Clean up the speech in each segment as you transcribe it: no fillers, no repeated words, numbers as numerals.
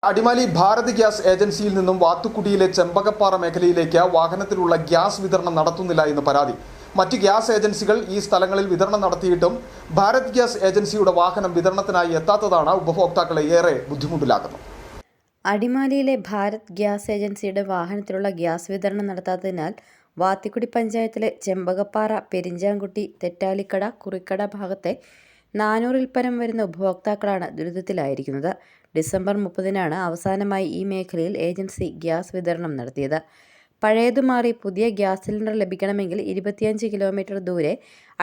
Adimali Bharat gas ഏജൻസിയിൽ നിന്നും വാത്തുക്കുടിയിലെ ചെമ്പകപ്പാറ മേഖലയിലേക്ക് വാഹനത്തിലുള്ള ഗ്യാസ് വിതരണം നടത്തുന്നില്ല എന്ന് പരാതി. മറ്റ് ഗ്യാസ് ഏജൻസികൾ ഈ സ്ഥലങ്ങളിൽ വിതരണം നടത്തിയിട്ടും ഭാരത് ഗ്യാസ് ഏജൻസിയുടെ വാഹനം വിതരണത്തിനായി എത്താത്തതാണ് ഉപഭോക്താക്കളെ ഏറെ ബുദ്ധിമുട്ടിലാക്കുന്നത്. അടിമാലിയിലെ ഭാരത് ഗ്യാസ് ഏജൻസിയുടെ വാഹനത്തിലുള്ള ഗ്യാസ് വിതരണം നടത്താത്തതിനാൽ വാത്തിക്കുടി പഞ്ചായത്തിലെ ചെമ്പകപ്പാറ, പെരിഞ്ചാംകുട്ടി, തെറ്റാലിക്കട, കുറിക്കട ഭാഗത്തെ 400-ൽ പരം വരുന്ന ഉപഭോക്താക്കളാണ് ദുരിതത്തിലായിരിക്കുന്നത്. ഡിസംബർ 30-നാണ് അവസാനമായി ഈ മേഖലയിൽ ഏജൻസി ഗ്യാസ് വിതരണം നടത്തിയത്. പഴയതു മാറി പുതിയ ഗ്യാസ് സിലിണ്ടർ ലഭിക്കണമെങ്കിൽ 25 കിലോമീറ്റർ ദൂരെ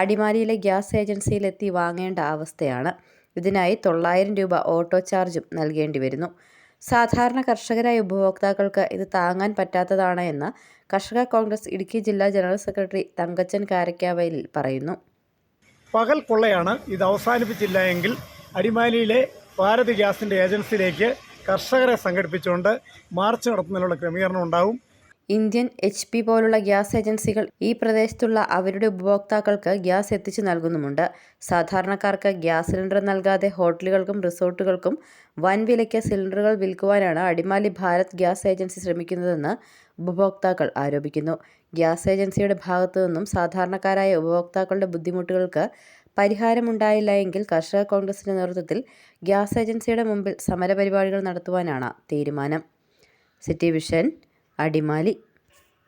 അടിമാലിയിലെ ഗ്യാസ് ഏജൻസിയിലെത്തി വാങ്ങേണ്ട അവസ്ഥയാണ്. ഇതിനായി 900 രൂപ ഓട്ടോ ചാർജും നൽകേണ്ടി വരുന്നു. സാധാരണ കർഷകരായ ഉപഭോക്താക്കൾക്ക് ഇത് താങ്ങാൻ പറ്റാത്തതാണ് എന്ന് കർഷക കോൺഗ്രസ് ഇടുക്കി ജില്ലാ ജനറൽ സെക്രട്ടറി തങ്കച്ചൻ കാരക്കാവയലിൽ പറയുന്നു. പകൽ കൊള്ളയാണ്. ഇത് അവസാനിപ്പിച്ചില്ല എങ്കിൽ അടിമാലിയിലെ ഭാരത് ഗ്യാസിൻ്റെ ഏജൻസിയിലേക്ക് കർഷകരെ സംഘടിപ്പിച്ചുകൊണ്ട് മാർച്ച് നടത്തുന്നതിനുള്ള ക്രമീകരണം ഉണ്ടാവും. ഇന്ത്യൻ, HP പോലുള്ള ഗ്യാസ് ഏജൻസികൾ ഈ പ്രദേശത്തുള്ള അവരുടെ ഉപഭോക്താക്കൾക്ക് ഗ്യാസ് എത്തിച്ചു നൽകുന്നുമുണ്ട്. സാധാരണക്കാർക്ക് ഗ്യാസ് സിലിണ്ടർ നൽകാതെ ഹോട്ടലുകൾക്കും റിസോർട്ടുകൾക്കും വൻ വിലയ്ക്ക് സിലിണ്ടറുകൾ വിൽക്കുവാനാണ് അടിമാലി ഭാരത് ഗ്യാസ് ഏജൻസി ശ്രമിക്കുന്നതെന്ന് ഉപഭോക്താക്കൾ ആരോപിക്കുന്നു. ഗ്യാസ് ഏജൻസിയുടെ ഭാഗത്തു നിന്നും സാധാരണക്കാരായ ഉപഭോക്താക്കളുടെ ബുദ്ധിമുട്ടുകൾക്ക് പരിഹാരമുണ്ടായില്ല എങ്കിൽ കർഷക കോൺഗ്രസിന്റെ നേതൃത്വത്തിൽ ഗ്യാസ് ഏജൻസിയുടെ മുമ്പിൽ സമരപരിപാടികൾ നടത്തുവാനാണ് തീരുമാനം. City vision, Adimali.